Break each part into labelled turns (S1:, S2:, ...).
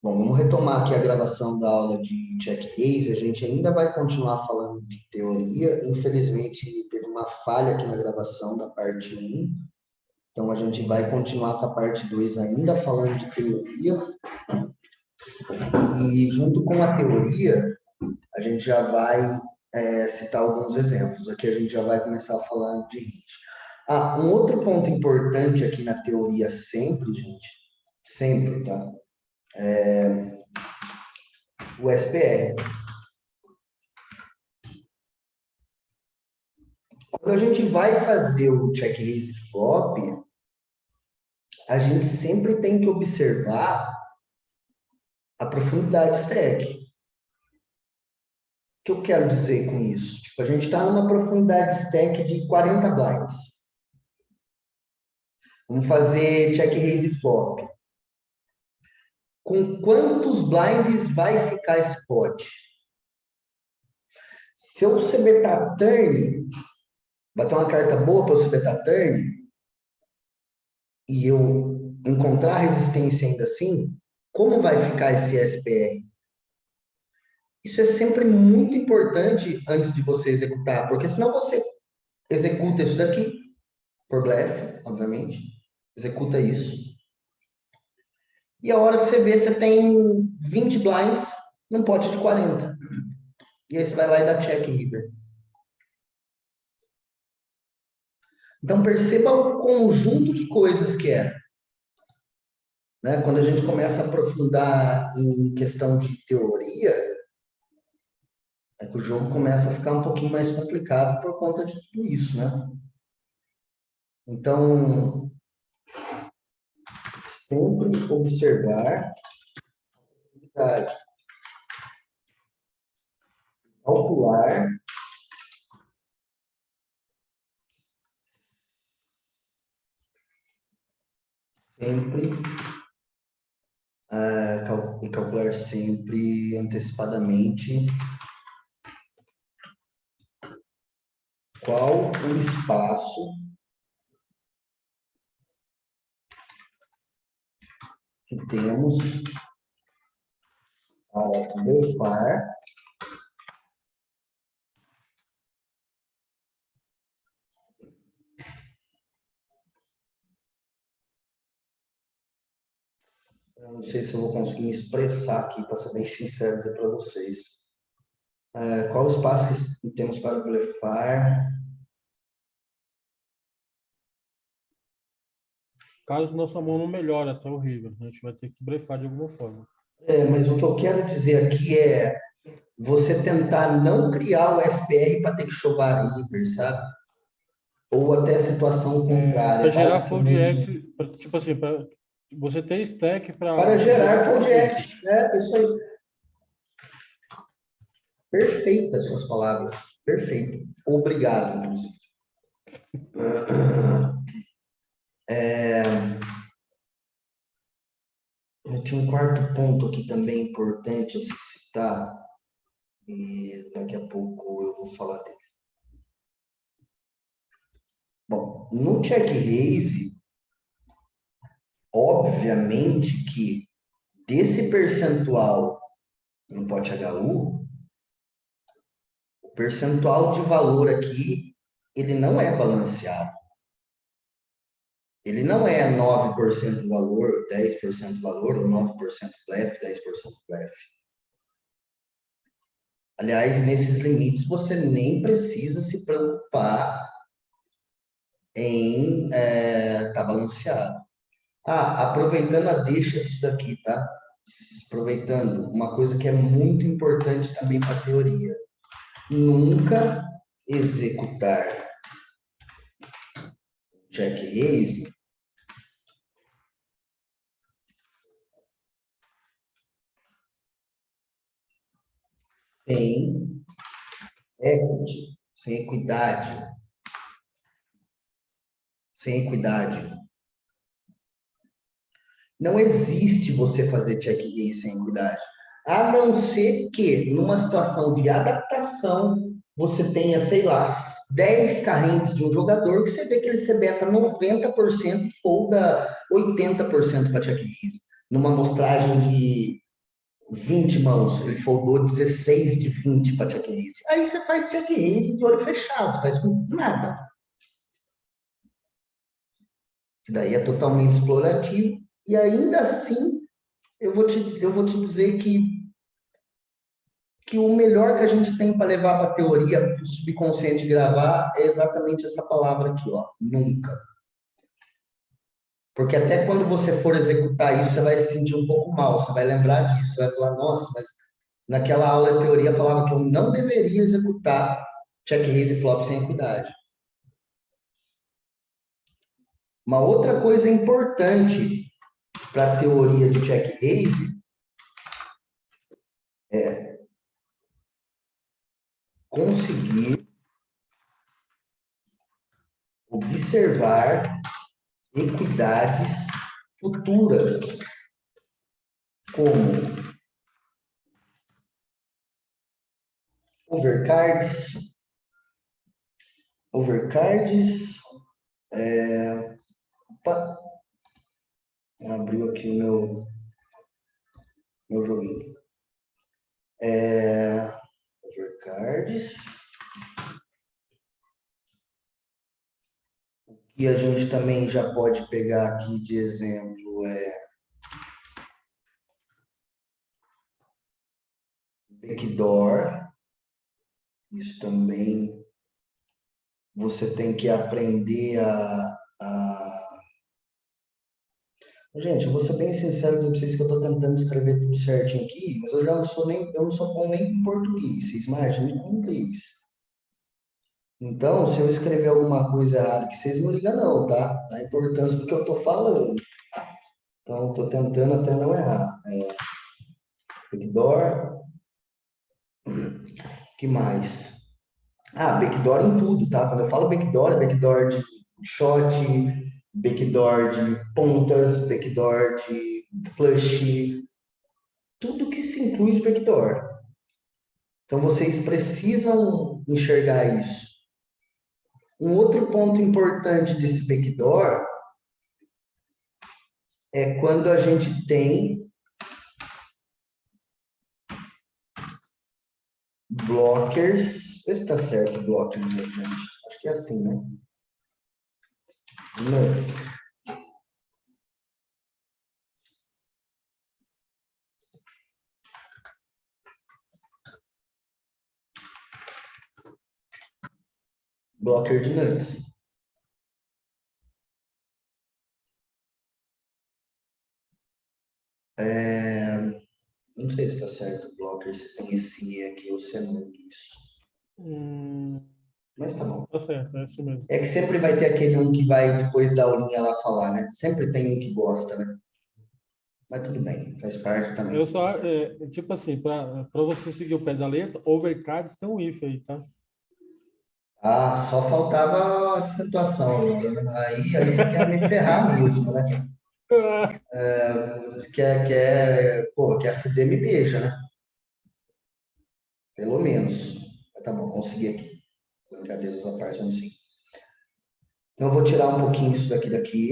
S1: Bom, vamos retomar aqui a gravação da aula de check raise. A gente ainda vai continuar falando de teoria. Infelizmente, teve uma falha aqui na gravação da parte 1. Então, a gente vai continuar com a parte 2 ainda falando de teoria. E junto com a teoria, a gente já vai citar alguns exemplos. Aqui a gente já vai começar falando de range. Um outro ponto importante aqui na teoria sempre, gente, sempre, tá? O SPR. Quando a gente vai fazer o check raise flop, a gente sempre tem que observar a profundidade stack. O que eu quero dizer com isso? Tipo, a gente está numa profundidade stack de 40 blinds. Vamos fazer check raise flop. Com quantos blinds vai ficar esse pot? Se eu CBtar turn, bater uma carta boa para eu CBtar turn, e eu encontrar resistência ainda assim, como vai ficar esse SPR? Isso é sempre muito importante antes de você executar, porque senão você executa isso daqui, por blefe, obviamente, executa isso, e a hora que você vê, você tem 20 blinds num pote de 40. E aí você vai lá e dá check river. Então perceba o conjunto de coisas que é. Né? Quando a gente começa a aprofundar em questão de teoria, é que o jogo começa a ficar um pouquinho mais complicado por conta de tudo isso, né? Então, sempre observar, calcular, sempre, e calcular sempre antecipadamente qual o espaço que temos para blefar eu não sei se eu vou conseguir me expressar aqui, para ser bem sincero, dizer para vocês. Qual o espaço que temos para blefar?
S2: Caso nossa mão não melhore, tá horrível. A gente vai ter que blefar de alguma forma.
S1: Mas o que eu quero dizer aqui é você tentar não criar o SPR para ter que chover river, sabe? Ou até a situação
S2: Para
S1: contrária,
S2: gerar fold
S1: basicamente.
S2: act, tipo assim, para você ter stack
S1: Para
S2: para
S1: gerar
S2: gerar
S1: fold
S2: fold
S1: act.
S2: act.
S1: Isso aí. Perfeitas suas palavras. Perfeito. Obrigado, inclusive. Tinha um quarto ponto aqui também importante a se citar, e daqui a pouco eu vou falar dele. Bom, no check raise, obviamente que desse percentual no pote HU, o percentual de valor aqui, ele não é balanceado. Ele não é 9% valor, 10% valor, ou 9% blefe, 10% blefe. Aliás, nesses limites, você nem precisa se preocupar em estar balanceado. Aproveitando a deixa disso daqui, tá? Aproveitando, uma coisa que é muito importante também para a teoria. Nunca executar check raise sem equity, sem equidade. Sem equidade. Não existe você fazer check raise sem equidade. A não ser que, numa situação de adaptação, você tenha, sei lá, 10 carentes de um jogador que você vê que ele se beta 90% e folda 80% para check raise. Numa amostragem de 20 mãos, ele foldou 16 de 20 para check raise. Aí você faz check raise de olho fechado, faz com nada. Que daí é totalmente explorativo. E ainda assim, eu vou te dizer que o melhor que a gente tem para levar para a teoria, para o subconsciente gravar, é exatamente essa palavra aqui, ó, nunca. Porque até quando você for executar isso, você vai se sentir um pouco mal, você vai lembrar disso, você vai falar, nossa, mas naquela aula de teoria falava que eu não deveria executar check raise e flop sem equidade. Uma outra coisa importante para a teoria de check raise é conseguir observar equidades futuras, como overcards, opa, abriu aqui o meu joguinho. Overcards. E a gente também já pode pegar aqui de exemplo backdoor. Isso também você tem que aprender Gente, eu vou ser bem sincero e dizer para vocês que eu estou tentando escrever tudo certinho aqui, mas eu não sou bom nem em português, vocês imaginem com inglês. Então, se eu escrever alguma coisa errada, que vocês não ligam não, tá? Da importância do que eu estou falando. Então, estou tentando até não errar. Backdoor. Que mais? Backdoor em tudo, tá? Quando eu falo backdoor, é backdoor de shot, backdoor de pontas, backdoor de flush, tudo que se inclui de backdoor. Então, vocês precisam enxergar isso. Um outro ponto importante desse backdoor é quando a gente tem blockers. Vê se está certo blockers aí, gente. Acho que é assim, né? Nuts. Blocker de nuts. Não sei se está certo, blocker, se tem esse E aqui ou se é muito isso. Mas tá bom.
S2: Tá certo, é isso mesmo.
S1: É que sempre vai ter aquele um que vai depois da aulinha lá falar, né? Sempre tem um que gosta, né? Mas tudo bem, faz parte também.
S2: Eu só, tipo assim, para você seguir o pé da letra, overcards tem um if aí, tá?
S1: Só faltava a situação, Laura. Aí você quer me ferrar mesmo, né? Você quer fuder, me beija, né? Pelo menos. Mas tá bom, vamos seguir aqui. Brincadeiras à parte, vamos sim. Então, eu vou tirar um pouquinho isso daqui.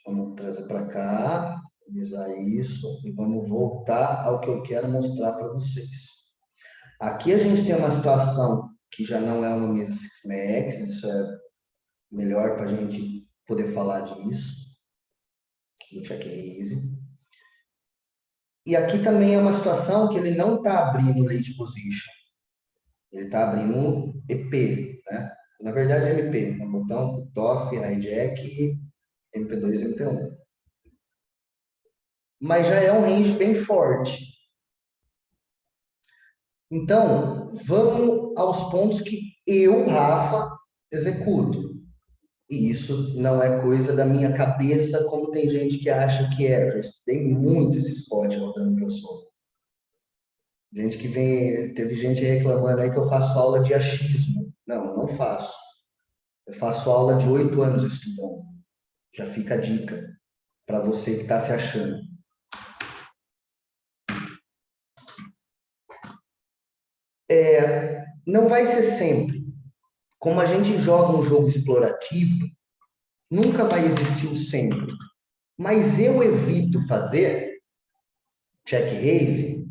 S1: Vamos trazer para cá, organizar isso e vamos voltar ao que eu quero mostrar para vocês. Aqui a gente tem uma situação que já não é uma mesa Six-Max, isso é melhor para a gente poder falar disso, no check raise. E aqui também é uma situação que ele não está abrindo late position, ele está abrindo um EP, né? Na verdade é MP, é um botão TOF, hijack, MP2 e MP1. Mas já é um range bem forte. Então, vamos aos pontos que eu, Rafa, executo. E isso não é coisa da minha cabeça, como tem gente que acha que é. Eu estudei muito esse esporte rodando que eu sou. Teve gente reclamando aí que eu faço aula de achismo. Não, eu não faço. Eu faço aula de 8 anos estudando. Já fica a dica para você que está se achando. Não vai ser sempre. Como a gente joga um jogo explorativo, nunca vai existir o sempre. Mas eu evito fazer check raise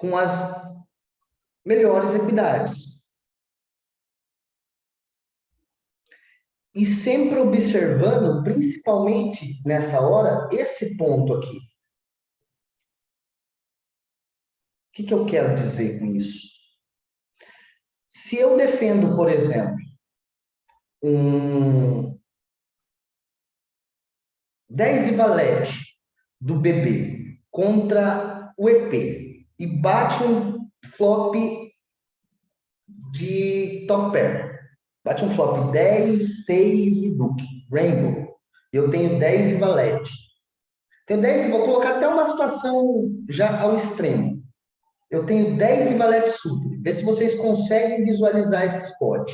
S1: com as melhores equidades. E sempre observando, principalmente nessa hora, esse ponto aqui. O que eu quero dizer com isso? Se eu defendo, por exemplo, um 10 e valete do BB contra o EP e bate um flop de top pair. Bate um flop 10, 6 e Duque, Rainbow. Eu tenho 10 e valete. Tenho 10 e vou colocar até uma situação já ao extremo. Eu tenho 10 e valete super. Vê se vocês conseguem visualizar esse spot.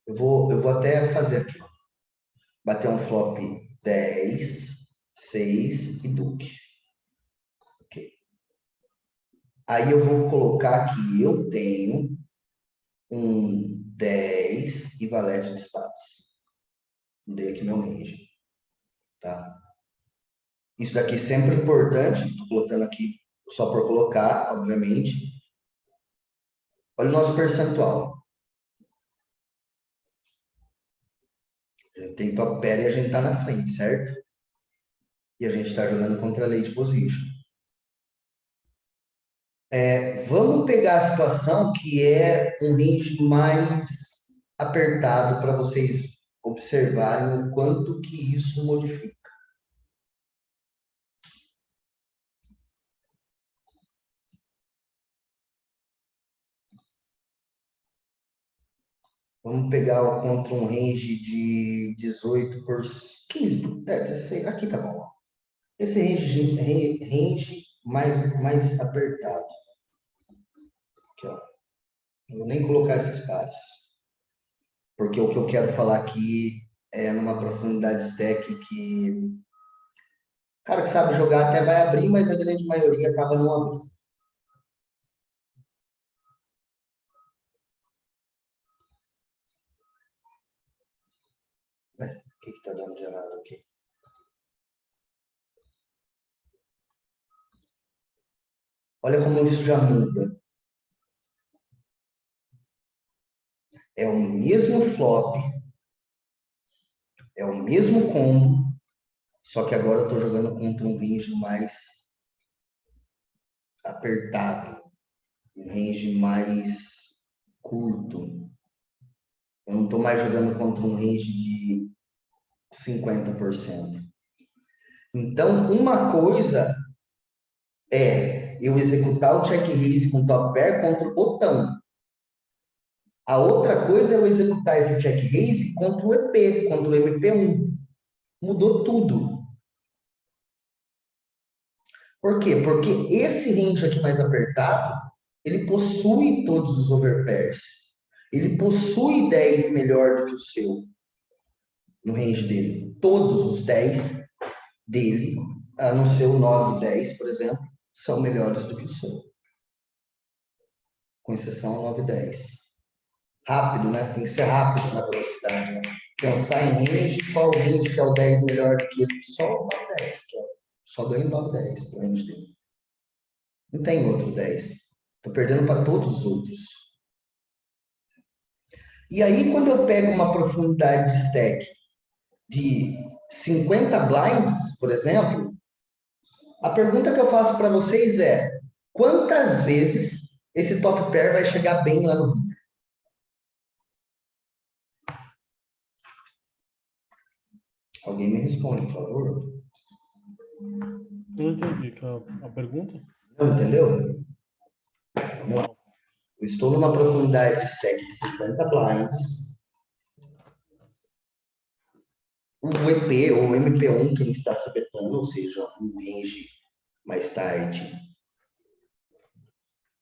S1: Eu vou até fazer aqui. Bater um flop 10, 6 e Duque. Ok. Aí eu vou colocar que eu tenho um 10 e valete de espadas. Mudei aqui meu range. Tá? Isso daqui sempre é importante. Estou colocando aqui só por colocar, obviamente. Olha o nosso percentual. A gente tem top pair e a gente está na frente, certo? E a gente está jogando contra a late position. Vamos pegar a situação que é um range mais apertado para vocês observarem o quanto que isso modifica. Vamos pegar contra um range de 18 por 15, 16, aqui tá bom. Esse range mais apertado. Aqui, ó. Não vou nem colocar esses pares. Porque o que eu quero falar aqui é numa profundidade stack que o cara que sabe jogar até vai abrir, mas a grande maioria acaba não abrindo. O que está dando de errado aqui? Olha como isso já muda. É o mesmo flop, é o mesmo combo, só que agora eu estou jogando contra um range mais apertado, um range mais curto. Eu não estou mais jogando contra um range de 50%. Então, uma coisa é eu executar o check raise com top pair contra o botão. A outra coisa é eu executar esse check raise contra o EP, contra o MP1. Mudou tudo. Por quê? Porque esse range aqui mais apertado, ele possui todos os overpairs. Ele possui 10 melhor do que o seu no range dele. Todos os 10 dele, a não ser o 9 e 10, por exemplo, são melhores do que o seu. Com exceção ao 9 e 10. Rápido, né? Tem que ser rápido na velocidade. Né? Pensar em range, qual range que é o 10 melhor do que ele? Só o 9 e 10, que é, só ganha o 9 e 10 do range dele. Não tem outro 10. Estou perdendo para todos os outros. E aí, quando eu pego uma profundidade de stack de 50 blinds, por exemplo, a pergunta que eu faço para vocês é: quantas vezes esse top pair vai chegar bem lá no river? Alguém me responde, por favor.
S2: Não entendi a pergunta.
S1: Não entendeu? Vamos lá. Eu estou numa profundidade de stack de 50 blinds. O EP ou o MP1, quem está se betando, ou seja, um range mais tight.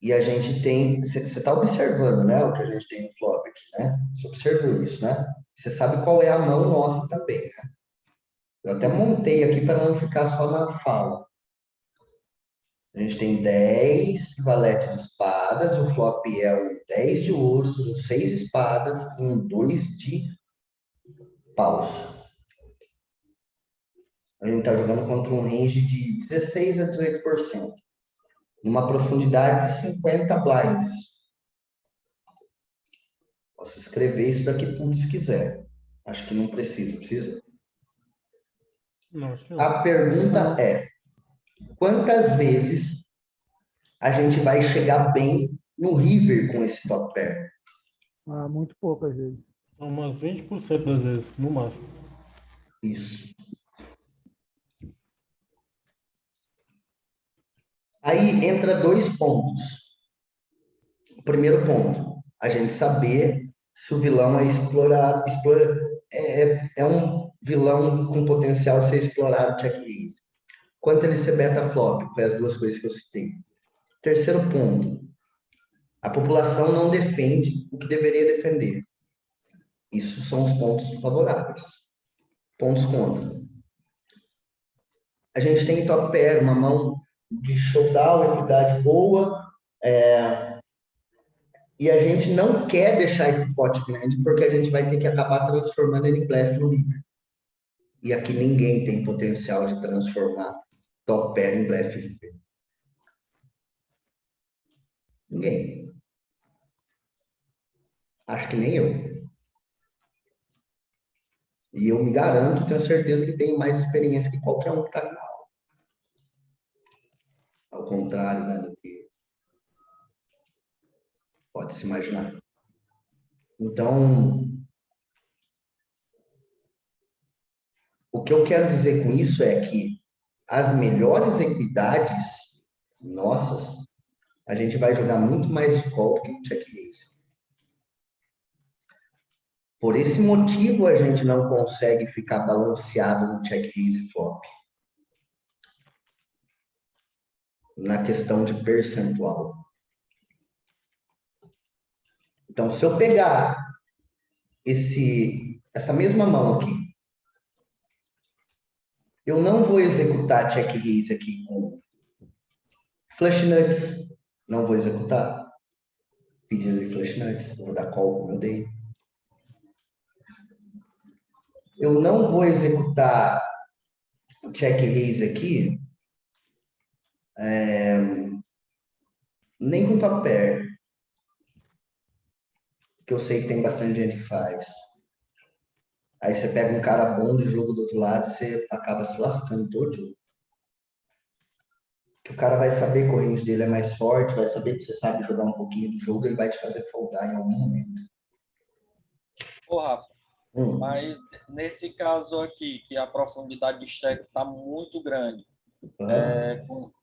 S1: E a gente tem, você está observando, né, o que a gente tem no flop aqui, né? Você observou isso, né? Você sabe qual é a mão nossa também, né? Eu até montei aqui para não ficar só na fala. A gente tem 10 valetes de espadas, o flop é um 10 de ouros, um 6 espadas e um 2 de paus. A gente está jogando contra um range de 16 a 18%. numa profundidade de 50 blinds. Posso escrever isso daqui tudo se quiser. Acho que não precisa. Precisa?
S2: Não, acho que não.
S1: A pergunta é: quantas vezes a gente vai chegar bem no river com esse top pair?
S3: Ah, muito poucas vezes.
S2: Umas 20% das vezes, no máximo.
S1: Isso. Aí entra dois pontos. O primeiro ponto, a gente saber se o vilão é explorado, é um vilão com potencial de ser explorado check raise. Quanto ele ser beta flop, foi as duas coisas que eu citei. Terceiro ponto, a população não defende o que deveria defender. Isso são os pontos favoráveis. Pontos contra. A gente tem top pair, uma mão de showdown, equidade boa, e a gente não quer deixar esse pote grande, porque a gente vai ter que acabar transformando ele em blefe no river. E aqui ninguém tem potencial de transformar top pair em blefe river. Ninguém. Acho que nem eu. E eu me garanto, tenho certeza que tenho mais experiência que qualquer um que está aqui na aula. Ao contrário, né, do que pode se imaginar. Então, o que eu quero dizer com isso é que as melhores equidades nossas, a gente vai jogar muito mais de call do que de check raise. Por esse motivo, a gente não consegue ficar balanceado no check raise flop. Na questão de percentual. Então, se eu pegar essa mesma mão aqui, eu não vou executar check raise aqui com flush nuts, não vou executar pedido de flush nuts, vou dar call como eu dei. Eu não vou executar o check raise aqui nem com top pair, que eu sei que tem bastante gente que faz. Aí você pega um cara bom de jogo do outro lado e você acaba se lascando todo. Que o cara vai saber que o range dele é mais forte, vai saber que você sabe jogar um pouquinho do jogo, ele vai te fazer foldar em algum momento.
S4: Ô, Rafa, mas nesse caso aqui, que a profundidade de stack está muito grande,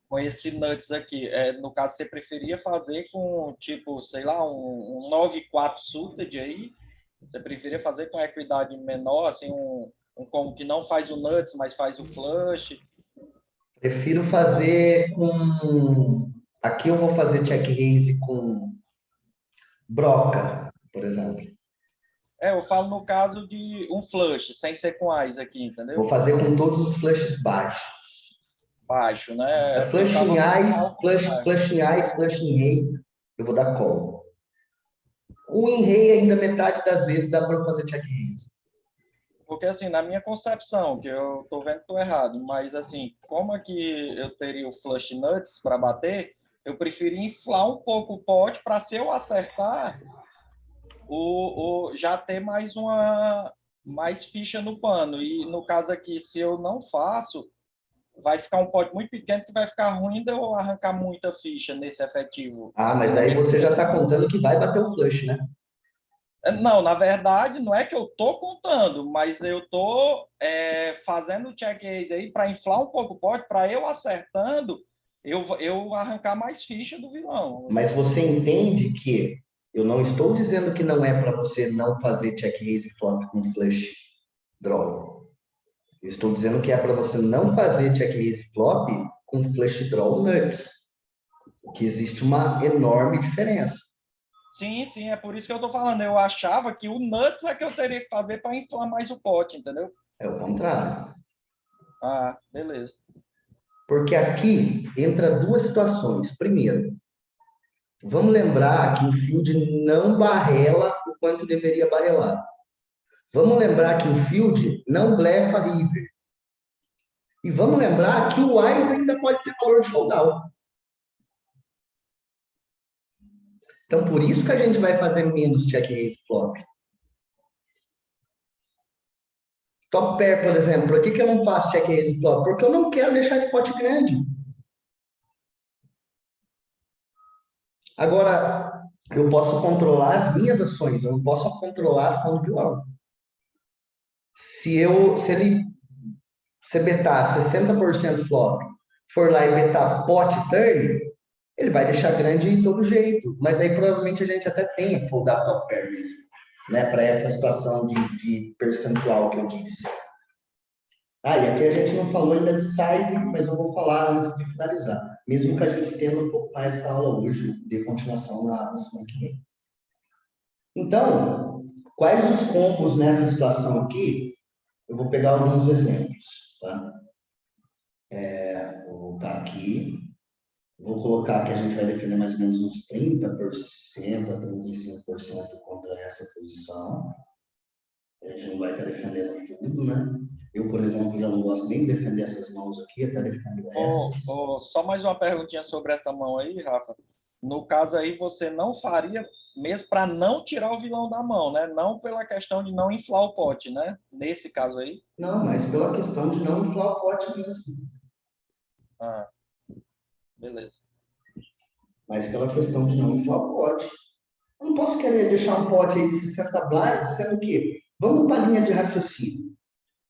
S4: com esse nuts aqui, no caso, você preferia fazer com, tipo, sei lá, um 9-4 suited aí? Você preferia fazer com equidade menor, assim, um combo que não faz o nuts, mas faz o flush?
S1: Prefiro fazer com... Aqui eu vou fazer check raise com broca, por exemplo.
S4: Eu falo no caso de um flush, sem ser com eyes aqui, entendeu?
S1: Vou fazer com todos os flushes baixos.
S4: Baixo, né?
S1: Flush em eyes, flush em eyes, flush em rei, eu vou dar call. O em rei ainda metade das vezes dá para fazer check raise.
S4: Porque, assim, na minha concepção, que eu tô vendo que tô errado, mas, assim, como aqui eu teria o flush nuts para bater, eu preferi inflar um pouco o pote para, se eu acertar, já ter mais ficha no pano. E, no caso aqui, se eu não faço, vai ficar um pote muito pequeno que vai ficar ruim de eu arrancar muita ficha nesse efetivo.
S1: Ah, mas aí você já está contando que vai bater o flush, né?
S4: Não, na verdade, não é que eu tô contando, mas eu tô fazendo o check raise aí para inflar um pouco o pote, para eu acertando, eu arrancar mais ficha do vilão.
S1: Mas você entende que eu não estou dizendo que não é para você não fazer check raise flop com flush draw. Eu estou dizendo que é para você não fazer check raise flop com flush draw nuts. Que existe uma enorme diferença.
S4: Sim, é por isso que eu tô falando. Eu achava que o nuts é que eu teria que fazer para inflar mais o pote, entendeu?
S1: É o contrário.
S4: Ah, beleza.
S1: Porque aqui entra duas situações. Primeiro, vamos lembrar que o field não barrela o quanto deveria barrelar. Vamos lembrar que o field não blefa river. E vamos lembrar que o Wise ainda pode ter valor de showdown. Então, por isso que a gente vai fazer menos check raise flop. Top pair, por exemplo, por que eu não faço check raise flop? Porque eu não quero deixar spot grande. Agora, eu posso controlar as minhas ações, eu não posso controlar a ação do vilão. Se ele betar 60% flop, for lá e betar pot turn, ele vai deixar grande de todo jeito. Mas aí provavelmente a gente até tem que foldar top pair mesmo, né? Para essa situação de percentual que eu disse. E aqui a gente não falou ainda de size, mas eu vou falar antes de finalizar. Mesmo que a gente estenda um pouco mais essa aula hoje, de continuação na semana que vem. Então, quais os combos nessa situação aqui? Eu vou pegar alguns exemplos, tá? Vou voltar aqui. Vou colocar que a gente vai defender mais ou menos uns 30% a 35% contra essa posição. A gente não vai estar defendendo tudo, né? Eu, por exemplo, já não gosto nem de defender essas mãos aqui, até defendo essas.
S4: Só mais uma perguntinha sobre essa mão aí, Rafa. No caso aí, você não faria mesmo para não tirar o vilão da mão, né? Não pela questão de não inflar o pote, né? Nesse caso aí.
S1: Não, mas pela questão de não inflar o pote mesmo.
S4: Beleza.
S1: Mas pela questão de não inflar o pote. Eu não posso querer deixar um pote aí de 60 blinds, sendo que, vamos para a linha de raciocínio.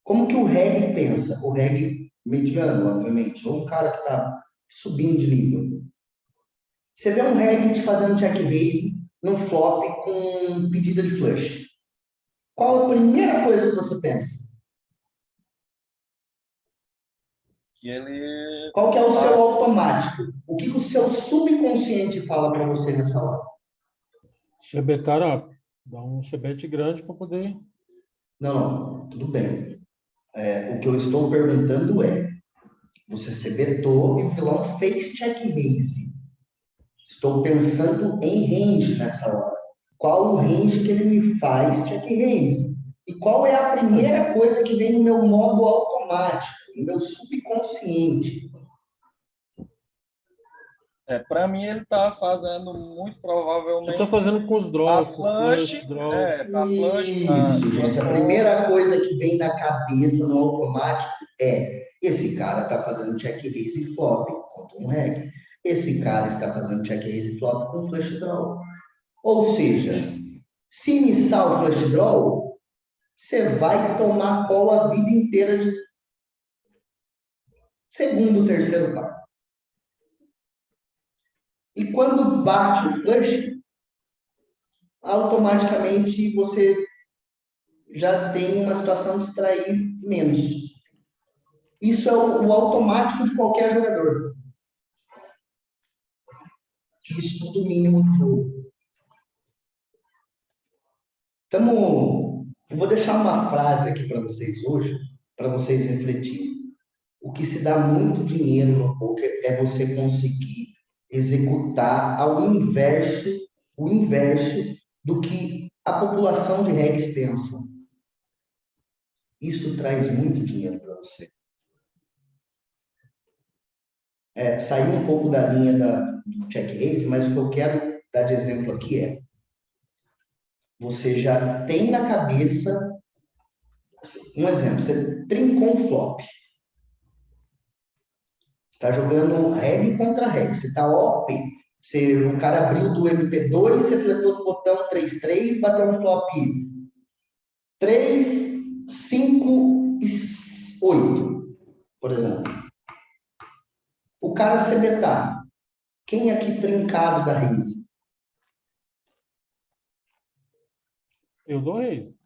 S1: Como que o reg pensa? O reg mediano, obviamente, ou um cara que está subindo de nível. Você vê um reg te fazendo check raise num flop com pedida de flush. Qual a primeira coisa que você pensa? Qual que é o seu automático? O que o seu subconsciente fala para você nessa hora?
S2: C-betar up. Dá um C-bet grande para poder...
S1: Não, tudo bem. O que eu estou perguntando é, você se betou e o vilão fez check raise. Estou pensando em range nessa hora. Qual o range que ele me faz check raise? E qual é a primeira coisa que vem no meu modo automático, no meu subconsciente?
S4: Para mim, ele está fazendo muito provavelmente.
S2: Você está fazendo com os draws,
S4: a
S2: com
S4: flush,
S2: draws.
S4: para flush.
S1: Isso, gente. A primeira coisa que vem na cabeça no automático é: esse cara está fazendo check raise flop contra um reg. Esse cara está fazendo check raise flop com flush draw. Ou seja, se missar o flush draw, você vai tomar call a vida inteira de segundo, terceiro par. E quando bate o flush, automaticamente você já tem uma situação de extrair menos. Isso é o automático de qualquer jogador. Estudo mínimo do jogo. Eu vou deixar uma frase aqui para vocês hoje, para vocês refletirem. O que se dá muito dinheiro no poker é você conseguir executar o inverso do que a população de regs pensa. Isso traz muito dinheiro para você. Saiu um pouco da linha do check raise, mas o que eu quero dar de exemplo aqui é: você já tem na cabeça, um exemplo, você trincou um flop. Está jogando reg contra reg, você está OP. O cara abriu do MP2, você fletou no botão 3-3, bateu um flop 3, 5 e 8, por exemplo. O cara CBTA. Quem aqui trincado da raise?
S2: Eu dou raise.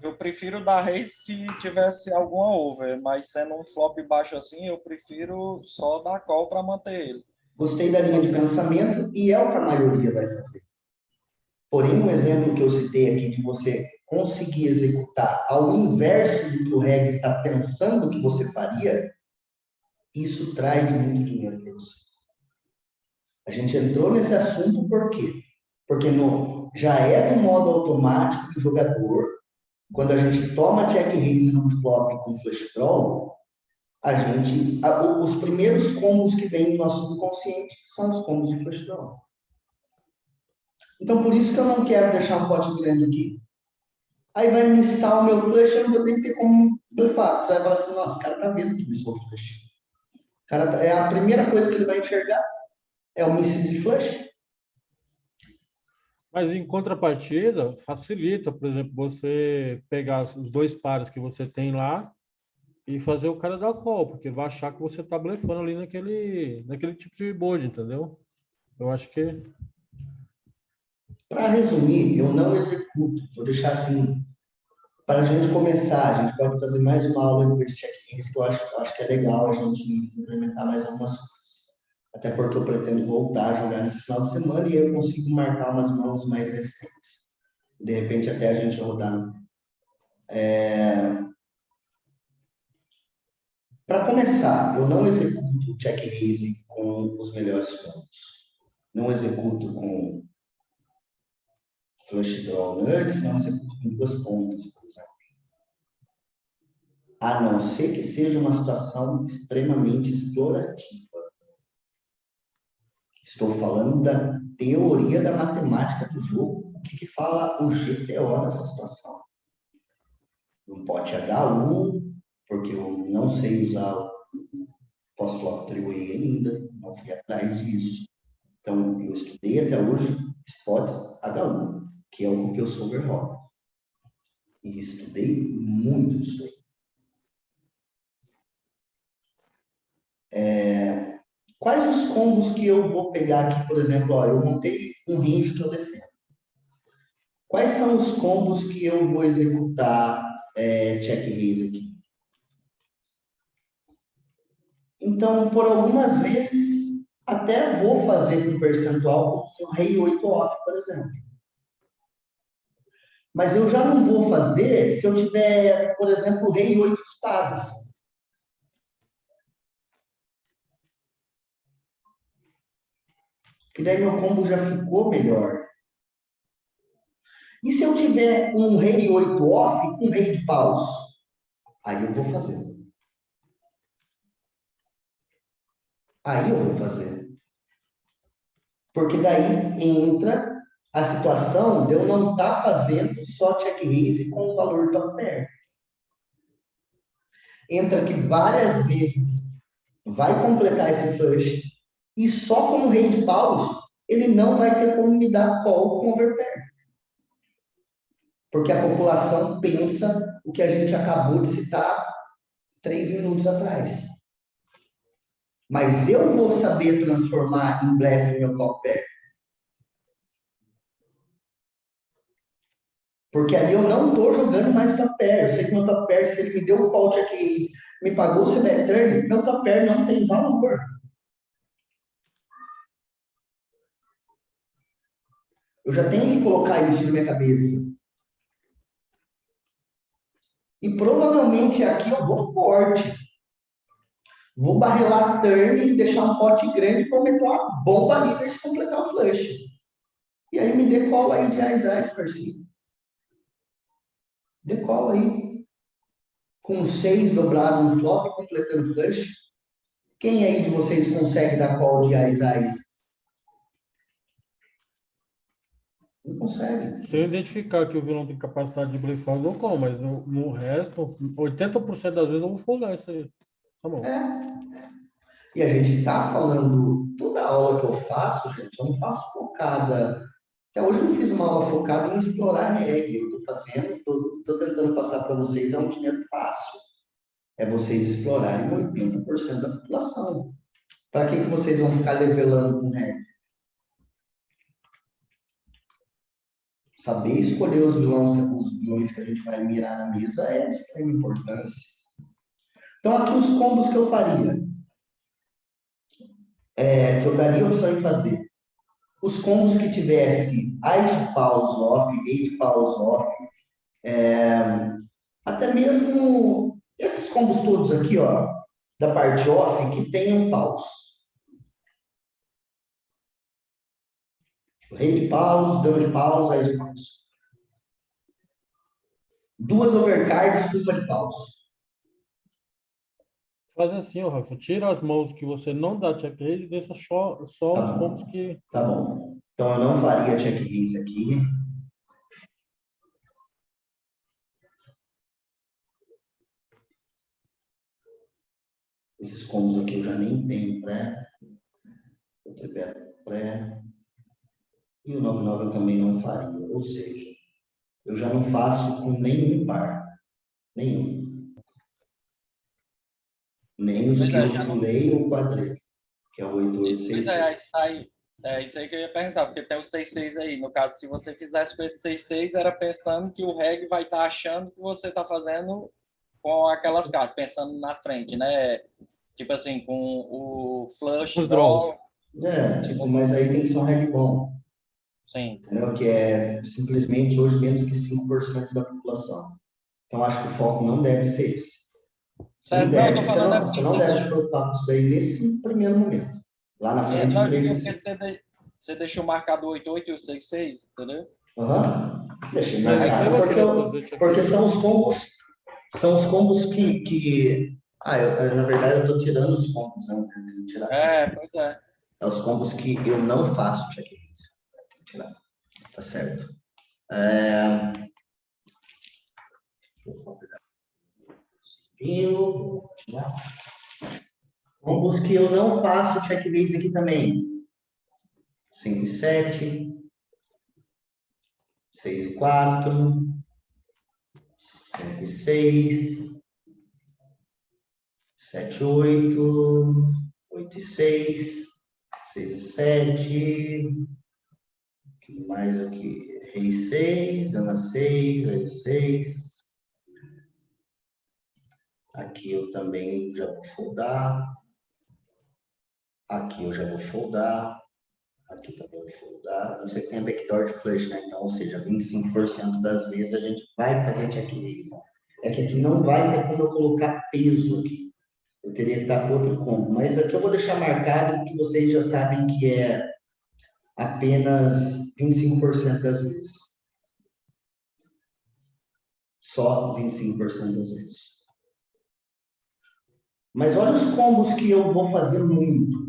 S4: Eu prefiro dar raise se tivesse alguma over, mas sendo um flop baixo assim, eu prefiro só dar call para manter ele.
S1: Gostei da linha de pensamento e é o que a maioria vai fazer. Porém, um exemplo que eu citei aqui de você conseguir executar ao inverso do que o reg está pensando que você faria, isso traz muito dinheiro para você. A gente entrou nesse assunto por quê? Porque já é do modo automático do jogador. Quando a gente toma check raise no flop com flush draw, os primeiros combos que vêm no nosso subconsciente são os combos de flush draw. Então, por isso que eu não quero deixar um pote grande aqui. Aí vai missar o meu flush, eu não vou nem ter como blefar. Você vai falar assim, nossa, o cara tá vendo que missou o flush. É a primeira coisa que ele vai enxergar, é o miss de flush.
S2: Mas em contrapartida, facilita, por exemplo, você pegar os dois pares que você tem lá e fazer o cara dar call, porque ele vai achar que você tá blefando ali naquele tipo de board, entendeu? Eu acho que
S1: Para resumir, eu não executo. Vou deixar assim, para a gente começar, a gente pode fazer mais uma aula com esse check-ins, que eu acho que é legal a gente implementar mais algumas coisas. Até porque eu pretendo voltar a jogar nesse final de semana e eu consigo marcar umas mãos mais recentes. De repente, até a gente rodar. Para começar, eu não executo check raise com os melhores pontos. Não executo com flush draw nuts, não executo com duas pontas, por exemplo. A não ser que seja uma situação extremamente explorativa. Estou falando da teoria da matemática do jogo. O que fala o GTO nessa situação? Um pote HU, porque eu não sei usar o post-flop three-way ainda, não fui atrás disso. Então, eu estudei até hoje spots HU, que é o que o Solver roda. E estudei muito isso aí. Quais os combos que eu vou pegar aqui, por exemplo, ó, eu montei um range que eu defendo. Quais são os combos que eu vou executar check raise aqui? Então, por algumas vezes, até vou fazer com percentual com o rei 8 off, por exemplo. Mas eu já não vou fazer se eu tiver, por exemplo, o rei 8 espadas. Que daí meu combo já ficou melhor. E se eu tiver um rei 8 off com rei de paus? Aí eu vou fazer. Aí eu vou fazer. Porque daí entra a situação de eu não estar fazendo só check raise com o valor top pair. Entra que várias vezes vai completar esse flush e só como rei de paus ele não vai ter como me dar call converter. Porque a população pensa o que a gente acabou de citar 3 minutos atrás. Mas eu vou saber transformar em blefe meu top pair. Porque ali eu não estou jogando mais top pair. Eu sei que meu top pair, se ele me deu o call check raise, me pagou o select turn, meu top pair não tem valor. Eu já tenho que colocar isso na minha cabeça. E provavelmente aqui eu vou forte. Vou barrelar turn e deixar um pote grande para meter uma bomba líder se completar o flush. E aí me dê call aí de Ais, parceiro. Dê call aí. Com 6 dobrado no flop, completando flush. Quem aí de vocês consegue dar call de Ais? Não consegue.
S2: se eu identificar que o vilão tem capacidade de blefar, eu dou call, mas no resto, 80% das vezes eu vou folgar isso aí. Tá bom.
S1: E a gente está falando, toda aula que eu faço, gente, eu não faço focada. Até hoje eu não fiz uma aula focada em explorar a regra. Eu estou fazendo, estou tentando passar para vocês, é um dinheiro fácil. É vocês explorarem 80% da população. Para que vocês vão ficar levelando com regra? Saber escolher os vilões que a gente vai mirar na mesa é de extrema importância. Então, aqui os combos que eu faria, que eu daria opção em fazer. Os combos que tivesse Ais de paus off, Rei de paus off, até mesmo esses combos todos aqui, ó, da parte off, que tenham paus. Rei de paus, dama de paus, Ais de paus. Duas overcards, uma de paus.
S2: Faz assim, ó, Rafa, tira as mãos que você não dá check raise e deixa só
S1: Tá
S2: os
S1: bom.
S2: pontos que...
S1: Tá bom. Então, eu não faria check raise aqui. Esses combos aqui eu já nem tenho pré. Eu libero pré. E o 99 eu também não faria. Ou seja, eu já não faço com nenhum par. Nenhum. Nem os
S4: Pois
S1: que
S4: é,
S1: eu
S4: já não.
S1: fulei ou quadrei, que é o
S4: Pois é,
S1: 8866.
S4: é isso aí que eu ia perguntar, porque tem o 6-6 aí. No caso, se você fizesse com esse 6-6, era pensando que o reg vai estar achando que você está fazendo com aquelas cartas, pensando na frente, né? Tipo assim, com o flush,
S2: Os draws.
S4: draw,
S1: Tipo, mas aí tem que ser um reg bom,
S4: sim.
S1: entendeu? Que é simplesmente hoje menos que 5% da população. Então, acho que o foco não deve ser esse.
S4: Certo? Não, eu tô falando é
S1: Você
S4: porque
S1: não deve se preocupar com isso daí nesse primeiro momento. Lá na frente, eu
S4: não,
S1: creio que
S4: porque
S1: sim.
S4: você deixou marcado o 88 e o 6-6, entendeu?
S1: Aham. Deixei
S2: Aí você
S1: marcado
S2: vai querer fazer
S1: porque
S2: check-in.
S1: são os combos que na verdade eu estou tirando os combos, né? Eu tenho que tirar.
S4: Pois é.
S1: É os combos que eu não faço check-ins. Tenho que tirar. Tá certo. Vou continuar. Combos que eu não faço check-ins aqui também. 5 e 7, 6 e 4, 5 e 6, 7 e 8, 8 e 6, 6 e 7, o que mais aqui? Rei 6, dama 6, rei 6. Aqui eu também já vou foldar. Aqui eu já vou foldar. Aqui também vou foldar. Não sei que tem a backdoor de flush, né? Então, ou seja, 25% das vezes a gente vai fazer check raise. É que aqui não vai ter como eu colocar peso aqui. Eu teria que estar com outro combo. Mas aqui eu vou deixar marcado que vocês já sabem que é apenas 25% das vezes. Só 25% das vezes. Mas olha os combos que eu vou fazer muito.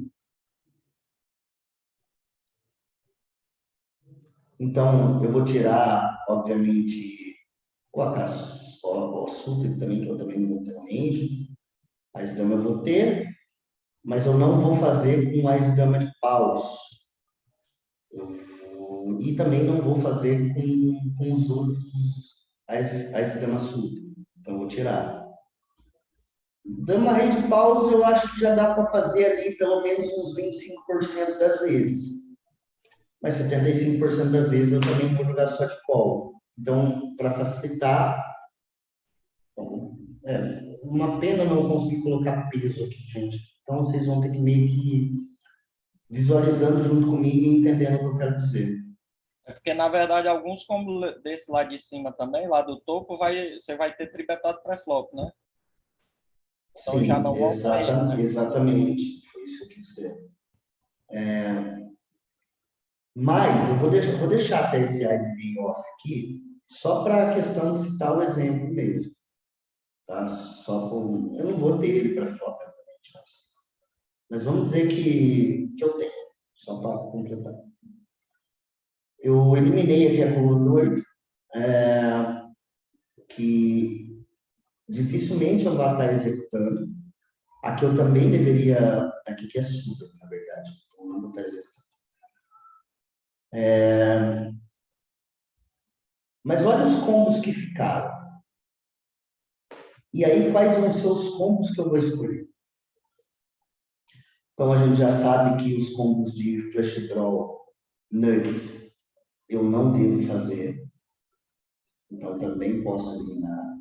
S1: Então, eu vou tirar, obviamente, o açúcar também, que eu também não vou ter range. A esdama eu vou ter, mas eu não vou fazer com a esdama de paus. E também não vou fazer com os outros, a esdama sul. Então, eu vou tirar. Dama rei de paus, eu acho que já dá para fazer ali pelo menos uns 25% das vezes. Mas 75% das vezes eu também vou jogar só de call. Então, para facilitar, uma pena não conseguir colocar peso aqui, gente. Então, vocês vão ter que meio que visualizando junto comigo e entendendo o que eu quero dizer.
S4: É porque, na verdade, alguns combos desse lá de cima também, lá do topo, você vai ter tribetado pré-flop, né? Então já
S1: Sim,
S4: não vão cair, né?
S1: exatamente. Foi isso que eu quis dizer. Mas eu vou deixar até esse ice off aqui, só para a questão de citar o exemplo mesmo. Tá? Eu não vou ter ele para flop, obviamente, mas vamos dizer que eu tenho, só para completar. Eu eliminei aqui a coluna 8, que dificilmente eu vou estar executando. Aqui eu também deveria, aqui que é suda, na verdade, então eu não vou estar executando. Mas olha os combos que ficaram. E aí, quais vão ser os combos que eu vou escolher? Então, a gente já sabe que os combos de flush draw, nuts, eu não devo fazer. Então, também posso eliminar.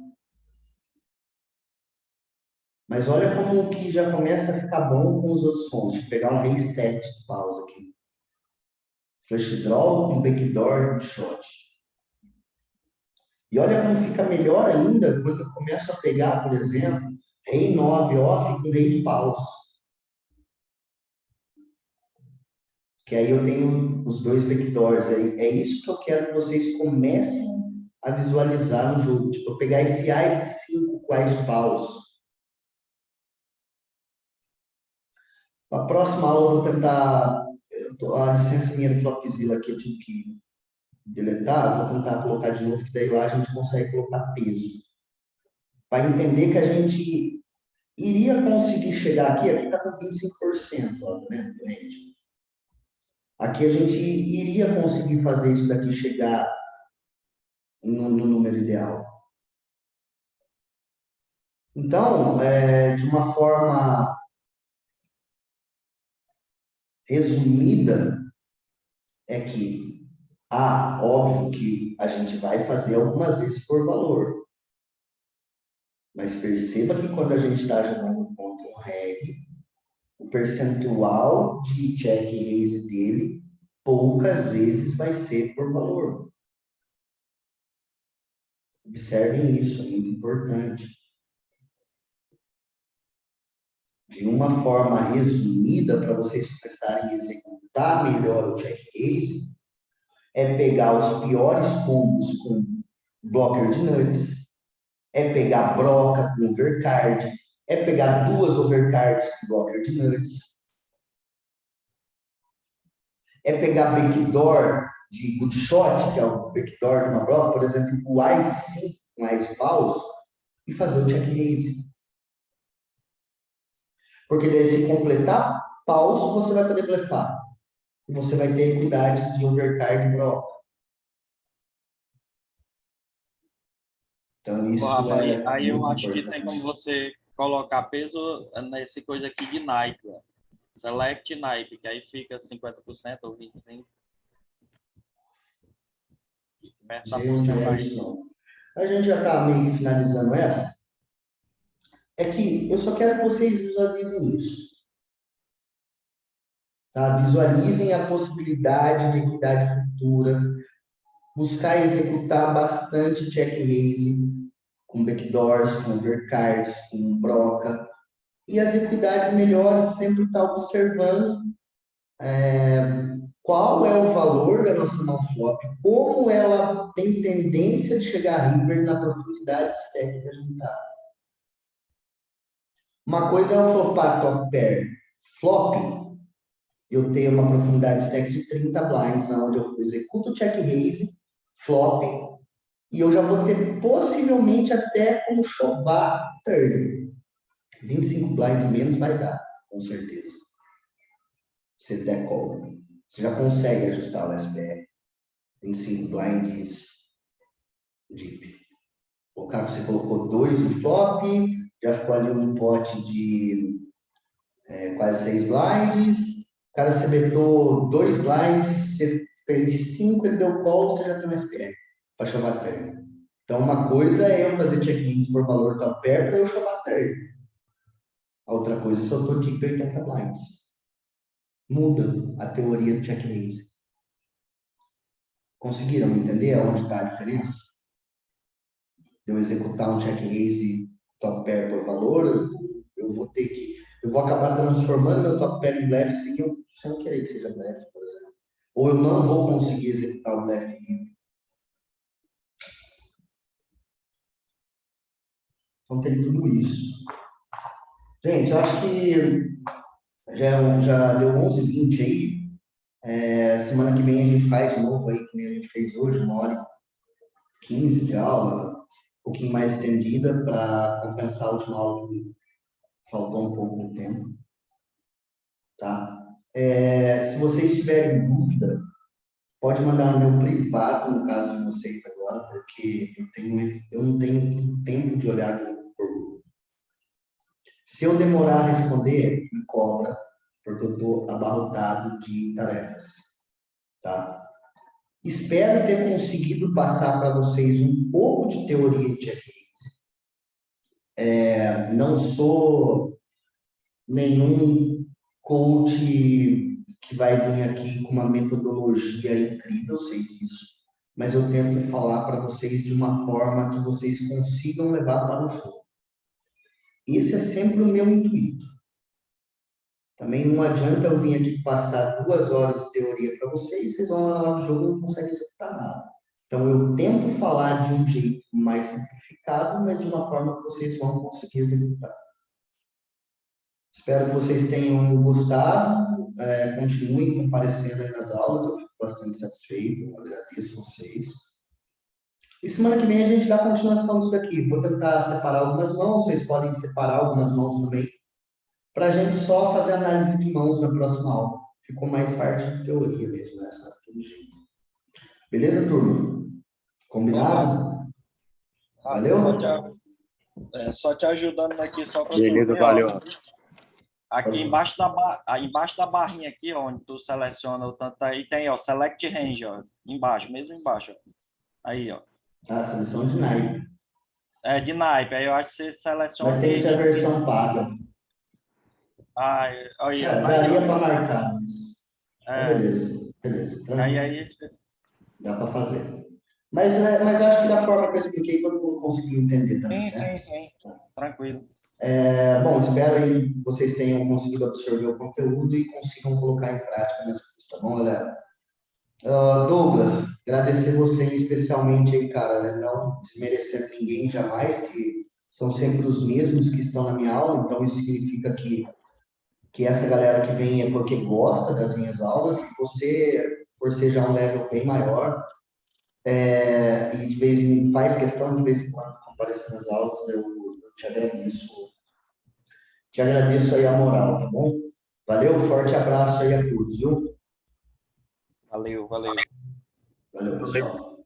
S1: Mas olha como que já começa a ficar bom com os outros combos. Deixa eu pegar um rei 7 de pausa aqui. Flush draw com backdoor shot. E olha como fica melhor ainda quando eu começo a pegar, por exemplo, rei 9 off com rei de paus. Que aí eu tenho os dois backdoors. É isso que eu quero que vocês comecem a visualizar no jogo. Tipo, eu pegar esse Ás 5 com Ás de paus. Na próxima aula eu vou tentar A licença minha do Flopzilla aqui eu tive que deletar, vou tentar colocar de novo, que daí lá a gente consegue colocar peso. Para entender que a gente iria conseguir chegar aqui está com 25%, ó, né, doente. Aqui a gente iria conseguir fazer isso daqui chegar no número ideal. Então, de uma forma resumida, é que, óbvio que a gente vai fazer algumas vezes por valor. Mas perceba que quando a gente está jogando contra um reg, o percentual de check raise dele poucas vezes vai ser por valor. Observem isso, é muito importante. De uma forma resumida, para vocês começarem a executar melhor o check raise, é pegar os piores combos com blocker de nuts, é pegar broca com overcard, é pegar 2 overcards com blocker de nuts, é pegar backdoor de good shot, que é o backdoor de uma broca, por exemplo, o Ice 5 com Ice Paus, e fazer o check raise. Porque daí, se completar paus, você vai poder blefar. E você vai ter equidade de overcard e broca. Então, isso
S4: aí eu
S1: muito
S4: acho
S1: importante.
S4: que tem como você colocar peso nesse coisa aqui de naipe. Ó. Select naipe, que aí fica 50% ou 25%.
S1: A gente já está meio que finalizando essa. É que eu só quero que vocês visualizem isso. Tá? Visualizem a possibilidade de equidade futura. Buscar executar bastante check raise com backdoors, com overcards, com broca. E as equidades melhores sempre estar observando qual é o valor da nossa mão flop, como ela tem tendência de chegar a river na profundidade de stack que a gente está. Uma coisa é o flopar top pair. Flop, eu tenho uma profundidade de stack de 30 blinds, onde eu executo o check raise, flop, e eu já vou ter possivelmente até como chovar turn. 25 blinds menos vai dar, com certeza. Se der call. Você já consegue ajustar o SPR. 25 blinds deep. O cara, você colocou 2 no flop, já ficou ali um pote de quase 6 blinds. O cara, você betou 2 blinds, você fez 5, ele deu call, você já tem um SPR para chovar turn. Então, uma coisa é eu fazer check-ins por valor top pair para eu chovar turn. A outra coisa é se eu estou deep 80 blinds. Muda a teoria do check raise. Conseguiram entender aonde está a diferença? De eu executar um check raise top pair por valor, eu vou acabar transformando meu top pair em blefe sem eu querer que seja blefe, por exemplo. Ou eu não vou conseguir executar o blefe livre. Então tem tudo isso. Gente, eu acho que já deu 11h20 aí. Semana que vem a gente faz de novo aí, que nem a gente fez hoje, 1h15 de aula, um pouquinho mais estendida para compensar a última aula que faltou um pouco de tempo. Tá? Se vocês tiverem dúvida, pode mandar no meu privado, no caso de vocês agora, porque eu não tenho tempo de olhar no grupo. Se eu demorar a responder, me cobra, porque eu estou abarrotado de tarefas. Tá? Espero ter conseguido passar para vocês um pouco de teoria de check raise. Não sou nenhum coach que vai vir aqui com uma metodologia incrível, eu sei disso, mas eu tento falar para vocês de uma forma que vocês consigam levar para o jogo. Esse é sempre o meu intuito. Também não adianta eu vir aqui passar 2 horas de teoria para vocês, vocês vão lá na hora do jogo e não conseguem executar nada. Então, eu tento falar de um jeito mais simplificado, mas de uma forma que vocês vão conseguir executar. Espero que vocês tenham gostado. continuem comparecendo aí nas aulas, eu fico bastante satisfeito, eu agradeço vocês. E semana que vem a gente dá continuação disso daqui. Vou tentar separar algumas mãos, vocês podem separar algumas mãos também, para a gente só fazer análise de mãos na próxima aula. Ficou mais parte de teoria mesmo, nessa jeito. Beleza, turma? Combinado? Valeu?
S4: Só te ajudando aqui, só para
S5: Beleza, valeu.
S4: Aqui embaixo da barrinha aqui, ó, onde tu seleciona o tanto aí, tem, ó, Select Range, ó, embaixo, mesmo embaixo, ó. Aí, ó.
S1: Seleção de naipe.
S4: De naipe, aí eu acho que você seleciona...
S1: Mas tem que ser a versão paga.
S4: Aí, ó.
S1: Daria para marcar, mas... beleza.
S4: Aí
S1: dá para fazer. Mas acho que da forma que eu expliquei, todo mundo conseguiu entender também, né?
S4: Sim. Tranquilo.
S1: Bom, espero aí que vocês tenham conseguido absorver o conteúdo e consigam colocar em prática nessa coisa, tá bom, galera? Douglas, agradecer você especialmente aí, cara, não desmerecendo ninguém jamais, que são sempre os mesmos que estão na minha aula, então isso significa que essa galera que vem é porque gosta das minhas aulas, e você, por ser já um level bem maior, e faz questão de vez em quando comparecer nas aulas, eu te agradeço. Te agradeço aí a moral, tá bom? Valeu, forte abraço aí a todos, viu?
S4: Valeu.
S1: Valeu, pessoal.